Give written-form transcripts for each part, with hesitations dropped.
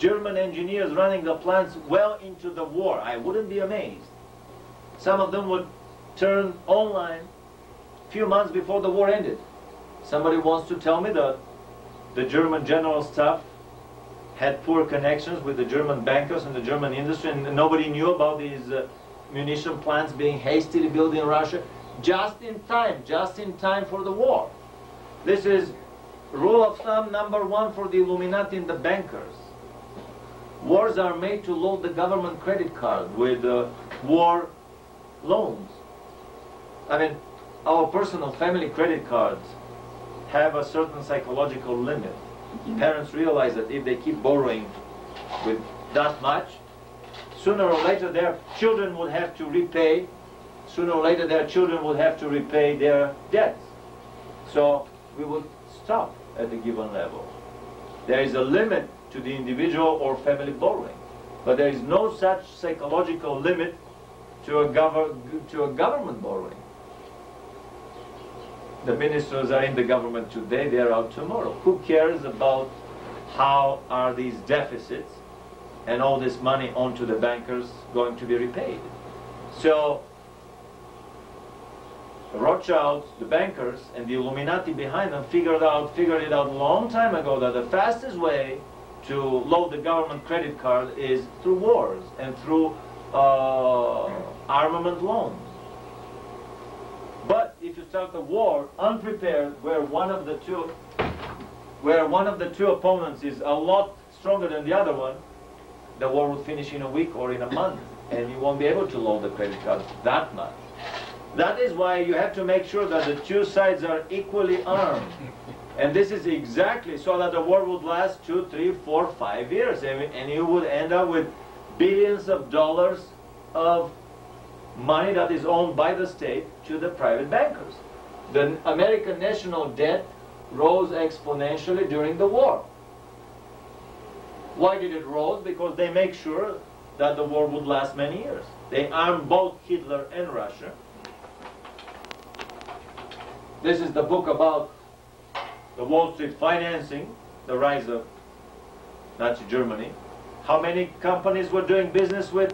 German engineers running the plants well into the war. I wouldn't be amazed. Some of them would turn online a few months before the war ended. Somebody wants to tell me that the German general staff had poor connections with the German bankers and the German industry, and nobody knew about these munition plants being hastily built in Russia just in time for the war. This is rule of thumb number one for the Illuminati and the bankers. Wars are made to load the government credit card with war loans. I mean, our personal family credit cards have a certain psychological limit. Parents realize that if they keep borrowing with that much, sooner or later their children would have to repay, their debts. So we would stop at a given level. There is a limit to the individual or family borrowing, but there is no such psychological limit to a government borrowing. The ministers are in the government today, they are out tomorrow. Who cares about how are these deficits and all this money onto the bankers going to be repaid? So Rothschilds, the bankers, and the Illuminati behind them figured it out a long time ago that the fastest way to load the government credit card is through wars and through armament loans. But if you start the war unprepared, where one of the two opponents is a lot stronger than the other one, the war will finish in a week or in a month, and you won't be able to load the credit card that much. That is why you have to make sure that the two sides are equally armed. And this is exactly so that the war would last 2, 3, 4, 5 years, and you would end up with billions of dollars of money that is owned by the state to the private bankers. The American national debt rose exponentially during the war. Why did it rise? Because they make sure that the war would last many years. They armed both Hitler and Russia. This is the book about the Wall Street financing, the rise of Nazi Germany. How many companies were doing business with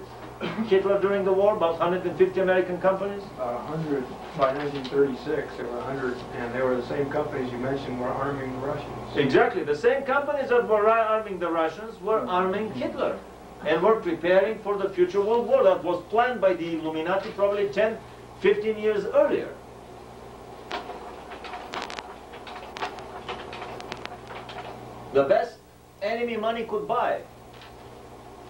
Hitler during the war? About 150 American companies? 100 by 1936. There were 100, and they were the same companies you mentioned were arming the Russians. Exactly. The same companies that were arming the Russians were arming Hitler and were preparing for the future World War that was planned by the Illuminati probably 10, 15 years earlier. The best enemy money could buy.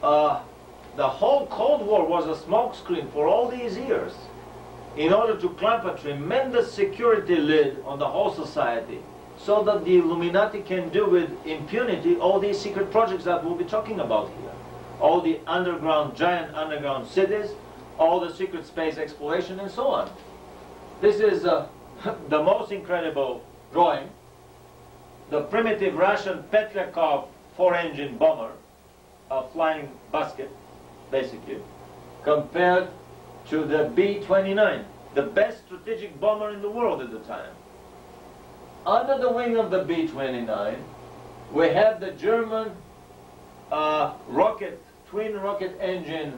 The whole Cold War was a smokescreen for all these years in order to clamp a tremendous security lid on the whole society so that the Illuminati can do with impunity all these secret projects that we'll be talking about here. All the giant underground cities, all the secret space exploration and so on. This is the most incredible drawing. The primitive Russian Petryakov 4-engine bomber, a flying basket, basically, compared to the B-29, the best strategic bomber in the world at the time. Under the wing of the B-29, we have the German twin rocket engine,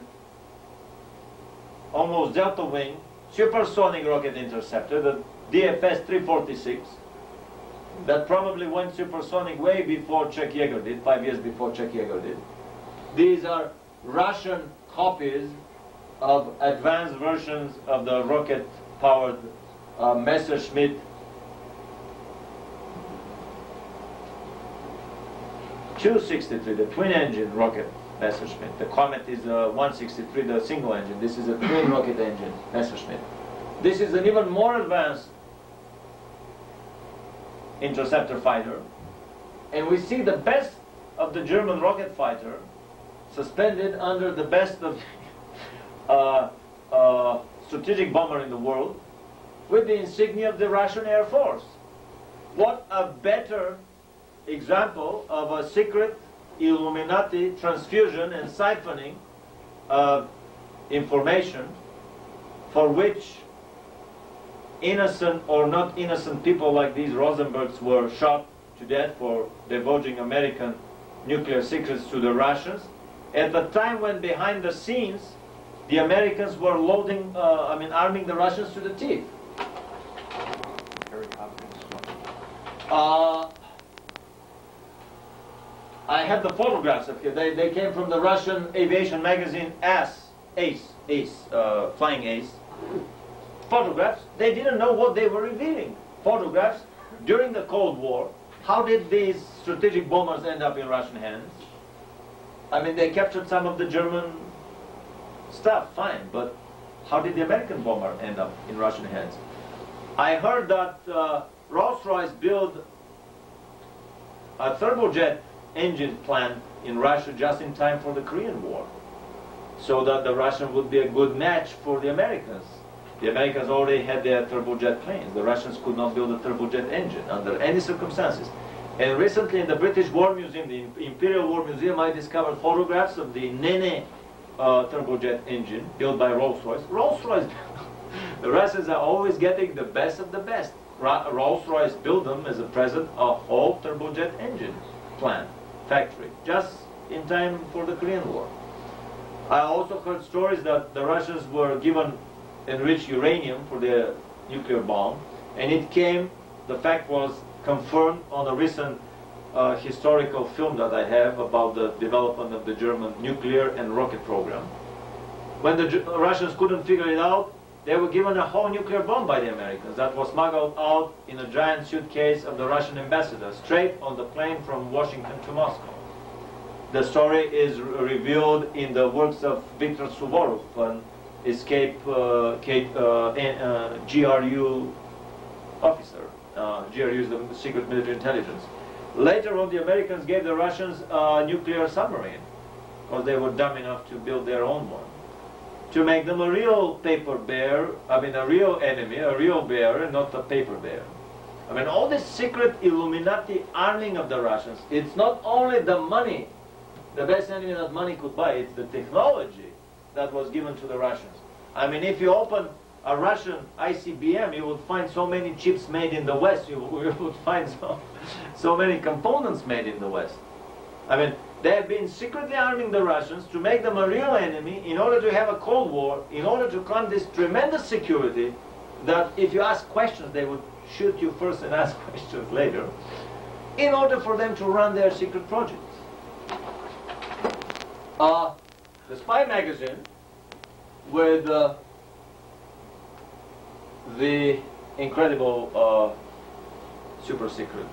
almost delta wing, supersonic rocket interceptor, the DFS-346, that probably went supersonic way before Chuck Yeager did, 5 years before Chuck Yeager did. These are Russian copies of advanced versions of the rocket-powered Messerschmitt .263, the twin-engine rocket Messerschmitt. The Comet is a 163, the single engine. This is a twin rocket engine Messerschmitt. This is an even more advanced interceptor fighter, and we see the best of the German rocket fighter suspended under the best of strategic bomber in the world with the insignia of the Russian Air Force. What a better example of a secret Illuminati transfusion and siphoning of information for which innocent or not innocent people like these Rosenbergs were shot to death for divulging American nuclear secrets to the Russians at the time when behind the scenes the Americans were arming the Russians to the teeth. I have the photographs up here. They came from the Russian aviation magazine Flying Ace. Photographs. They didn't know what they were revealing. Photographs during the Cold War. How did these strategic bombers end up in Russian hands? I mean, they captured some of the German stuff, fine, but how did the American bomber end up in Russian hands? I heard that Rolls-Royce built a turbojet engine plant in Russia just in time for the Korean War, so that the Russian would be a good match for the Americans. The Americans already had their turbojet planes. The Russians could not build a turbojet engine under any circumstances. And recently in the British War Museum, the Imperial War Museum, I discovered photographs of the Nene turbojet engine built by Rolls-Royce. Rolls-Royce, the Russians are always getting the best of the best. Rolls-Royce built them as a present a whole turbojet engine plant, factory, just in time for the Korean War. I also heard stories that the Russians were given enriched uranium for their nuclear bomb, and it came, the fact was confirmed on a recent historical film that I have about the development of the German nuclear and rocket program. When the Russians couldn't figure it out, they were given a whole nuclear bomb by the Americans that was smuggled out in a giant suitcase of the Russian ambassador, straight on the plane from Washington to Moscow. The story is revealed in the works of Viktor Suvorov, an escaped GRU officer. GRU is the secret military intelligence. Later on, the Americans gave the Russians a nuclear submarine, because they were dumb enough to build their own one, to make them a real paper bear, a real enemy, a real bear, and not a paper bear. I mean, all this secret Illuminati arming of the Russians, it's not only the money, the best enemy that money could buy, it's the technology that was given to the Russians. I mean, if you open a Russian ICBM, you would find so many chips made in the West, you would find so many components made in the West. I mean, they have been secretly arming the Russians to make them a real enemy in order to have a Cold War, in order to claim this tremendous security that if you ask questions, they would shoot you first and ask questions later, in order for them to run their secret projects. The Spy magazine, with the incredible super secret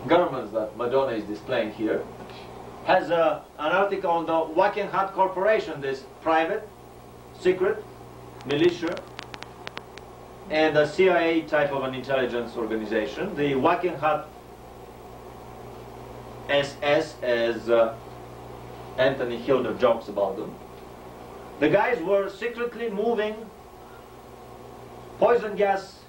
governments that Madonna is displaying here, has an article on the Wackenhut Corporation, this private, secret, militia, and a CIA type of an intelligence organization. The Wackenhut SS, as Anthony Hilder jokes about them. The guys were secretly moving poison gas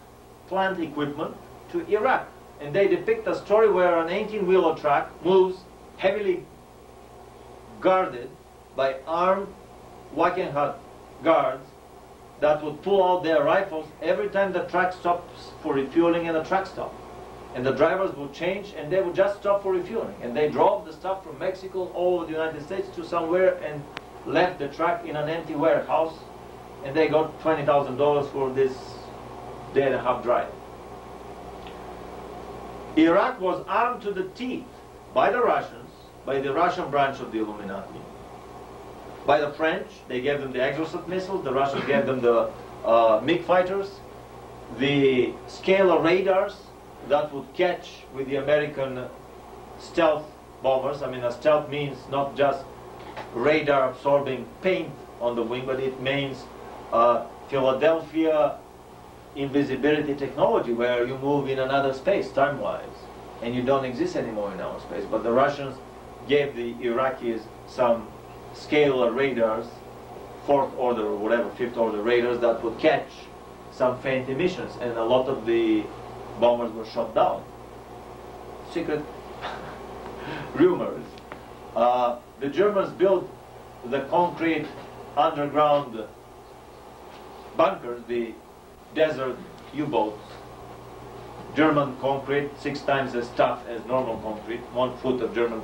plant equipment to Iraq. And they depict a story where an 18-wheeler truck moves heavily guarded by armed Wackenhut guards that would pull out their rifles every time the truck stops for refueling in a truck stop. And the drivers would change and they would just stop for refueling. And they drove the stuff from Mexico all over the United States to somewhere and left the truck in an empty warehouse. And they got $20,000 for this day-and-a-half drive. Iraq was armed to the teeth by the Russians, by the Russian branch of the Illuminati. By the French, they gave them the Exocet missiles, the Russians gave them the MiG fighters, the scalar radars that would catch with the American stealth bombers. I mean, a stealth means not just radar absorbing paint on the wing, but it means Philadelphia invisibility technology, where you move in another space time-wise and you don't exist anymore in our space. But the Russians gave the Iraqis some scalar radars, fourth order or whatever, fifth order radars that would catch some faint emissions, and a lot of the bombers were shot down. Secret rumors. The Germans built the concrete underground bunkers, the desert U-boats, German concrete, 6 times as tough as normal concrete, 1 foot of German